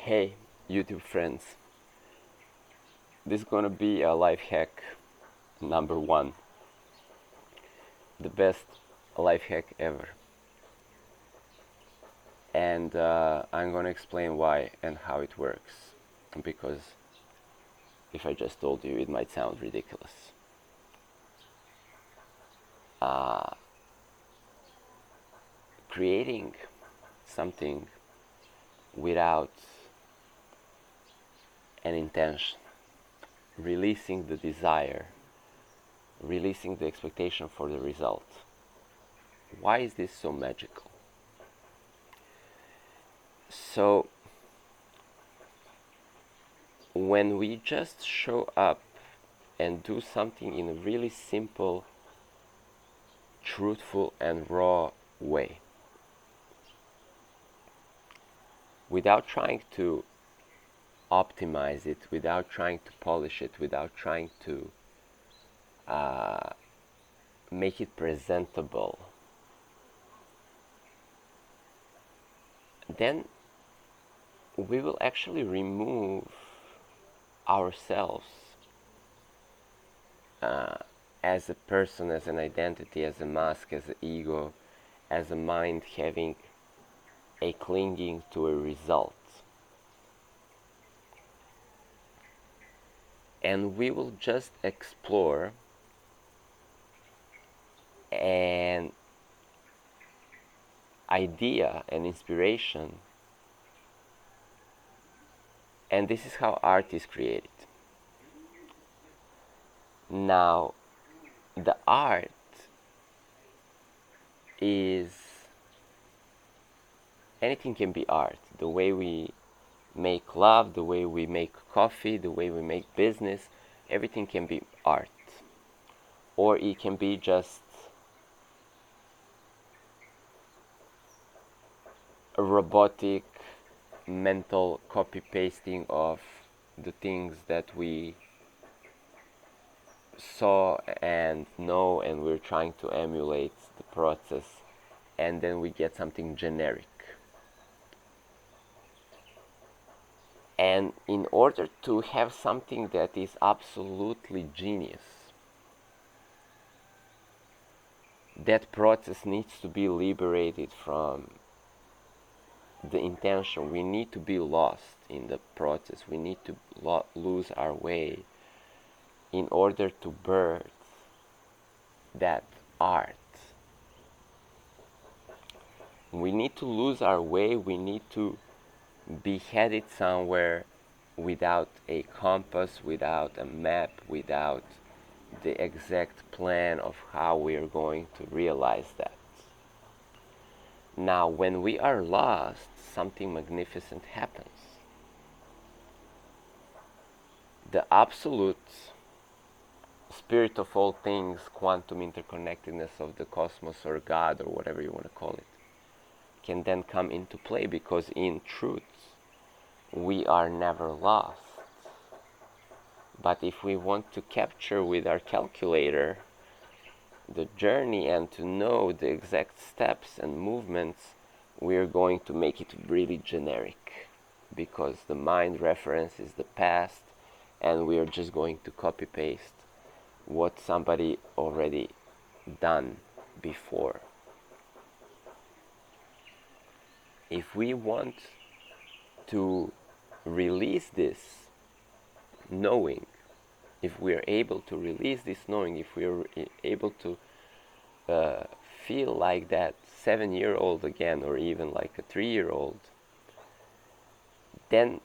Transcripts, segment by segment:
Hey, YouTube friends, this is gonna be a life hack number one, the best life hack ever. And I'm gonna explain why and how it works, because if I just told you, it might sound ridiculous. Creating something without an intention, releasing the desire, releasing the expectation for the result. Why is this so magical? So, when we just show up and do something in a really simple, truthful, and raw way, without trying to optimize it, without trying to polish it, without trying to make it presentable, then we will actually remove ourselves as a person, as an identity, as a mask, as an ego, as a mind having a clinging to a result. And we will just explore an idea, an inspiration, and this is how art is created. Now, the art is, anything can be art. The way we make love, the way we make coffee, the way we make business, everything can be art. Or it can be just a robotic mental copy pasting of the things that we saw and know, and we're trying to emulate the process, and then we get something generic. And in order to have something that is absolutely genius, that process needs to be liberated from the intention. We need to be lost in the process. We need to lose our way in order to birth that art. We need to lose our way. We need to be headed somewhere without a compass, without a map, without the exact plan of how we are going to realize that. Now, when we are lost, something magnificent happens. The absolute spirit of all things, quantum interconnectedness of the cosmos or God or whatever you want to call it, can then come into play, because in truth, we are never lost. But if we want to capture with our calculator the journey and to know the exact steps and movements, we're going to make it really generic, because the mind reference is the past, and we are just going to copy paste what somebody already done before. If we want to release this knowing, if we are able to release this knowing, if we are able to feel like that 7-year-old again, or even like a 3-year-old, then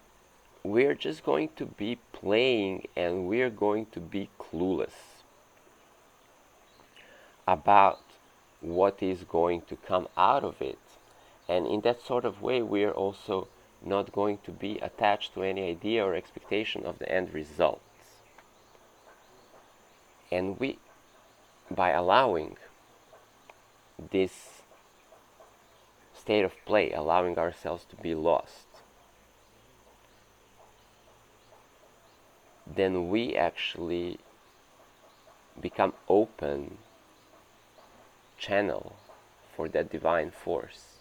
we're just going to be playing, and we're going to be clueless about what is going to come out of it. And in that sort of way, we're also not going to be attached to any idea or expectation of the end results. And we, by allowing this state of play, allowing ourselves to be lost, then we actually become open channel for that divine force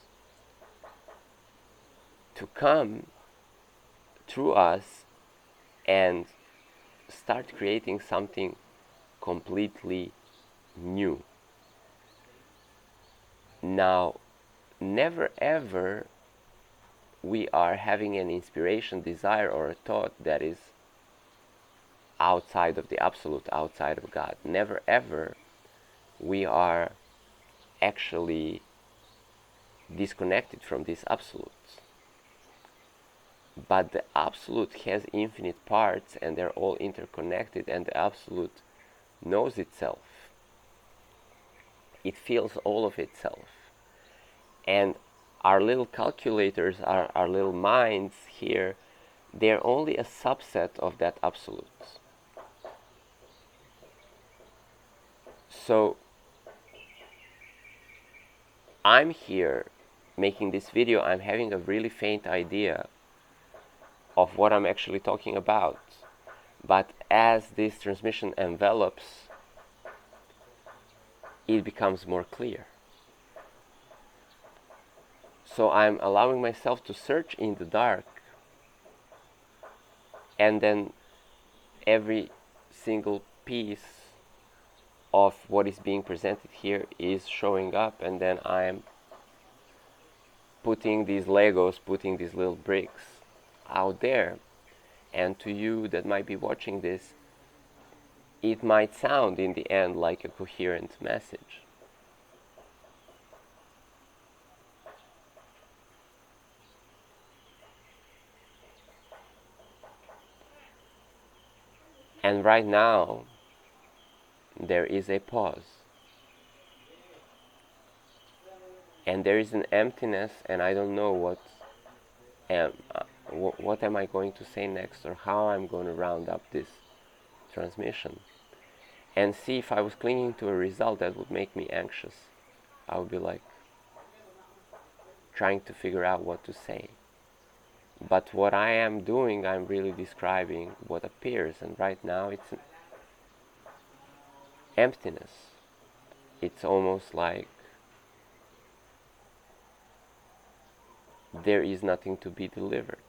to come through us and start creating something completely new. Now, never ever we are having an inspiration, desire, or a thought that is outside of the Absolute, outside of God. Never ever we are actually disconnected from this Absolute. But the Absolute has infinite parts and they're all interconnected, and the Absolute knows itself. It feels all of itself. And our little calculators, our little minds here, they're only a subset of that Absolute. So I'm here making this video, I'm having a really faint idea of what I'm actually talking about. But as this transmission envelops, it becomes more clear. So I'm allowing myself to search in the dark, and then every single piece of what is being presented here is showing up, and then I'm putting these Legos, putting these little bricks out there. And to you that might be watching this, it might sound in the end like a coherent message. And right now, there is a pause. And there is an emptiness, and I don't know what am I going to say next, or how I'm going to round up this transmission. And see, if I was clinging to a result, that would make me anxious. I would be like trying to figure out what to say. But what I am doing, I'm really describing what appears, and right now it's an emptiness. It's almost like there is nothing to be delivered.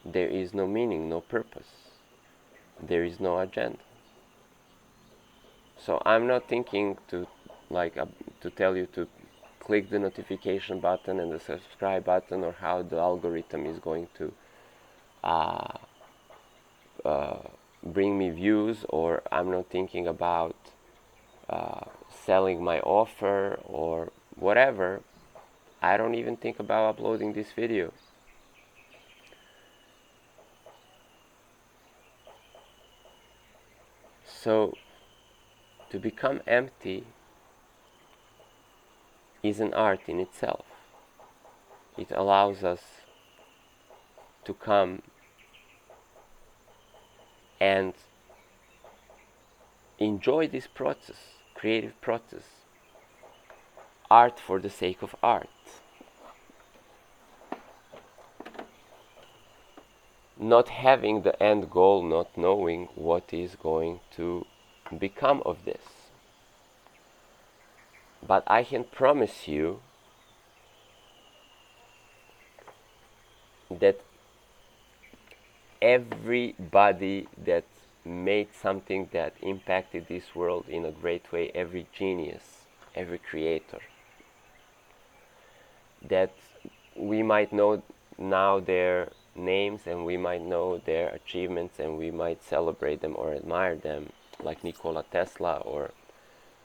There is no meaning, no purpose. There is no agenda. So I'm not thinking to to tell you to click the notification button and the subscribe button, or how the algorithm is going to bring me views, or I'm not thinking about selling my offer or whatever. I don't even think about uploading this video. So to become empty is an art in itself. It allows us to come and enjoy this process, creative process, art for the sake of art. Not having the end goal, not knowing what is going to become of this. But I can promise you that everybody that made something that impacted this world in a great way, every genius, every creator, that we might know now their names, and we might know their achievements, and we might celebrate them or admire them, like Nikola Tesla or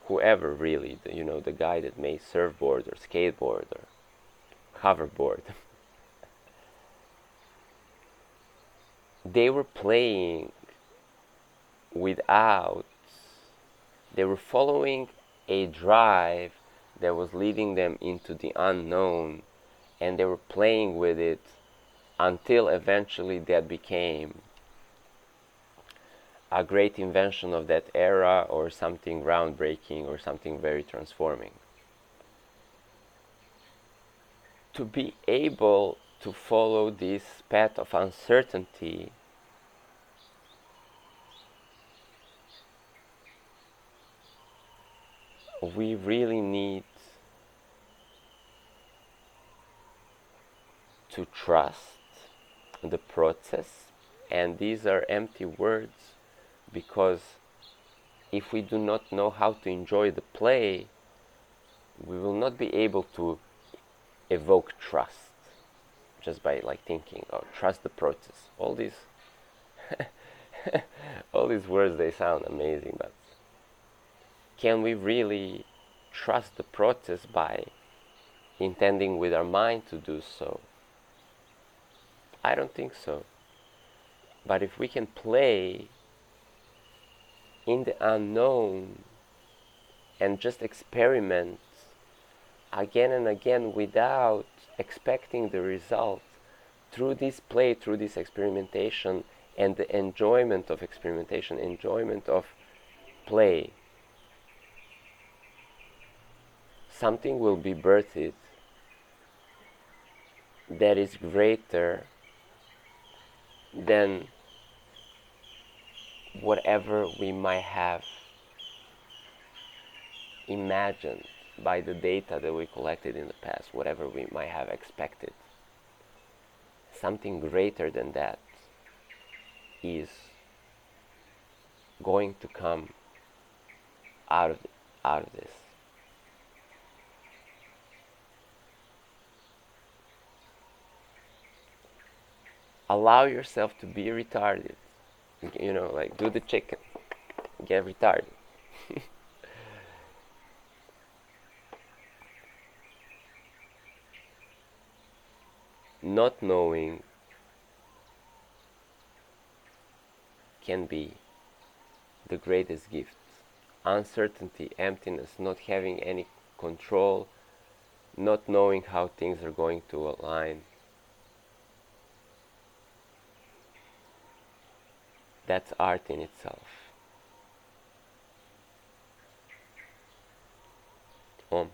whoever, really, the guy that made surfboard or skateboard or hoverboard. They were playing without, they were following a drive that was leading them into the unknown, and they were playing with it until eventually that became a great invention of that era, or something groundbreaking, or something very transforming. To be able to follow this path of uncertainty we really need to trust the process. And these are empty words, because if we do not know how to enjoy the play, we will not be able to evoke trust just by like thinking, oh, trust the process. All these all these words, they sound amazing, but can we really trust the process by intending with our mind to do so? I don't think so. But if we can play in the unknown and just experiment again and again without expecting the result, through this play, through this experimentation, and the enjoyment of experimentation, enjoyment of play, something will be birthed that is greater than whatever we might have imagined by the data that we collected in the past, whatever we might have expected. Something greater than that is going to come out of this. Allow yourself to be retarded. Like do the chicken, get retarded. Not knowing can be the greatest gift. Uncertainty, emptiness, not having any control, not knowing how things are going to align. That's art in itself. Om.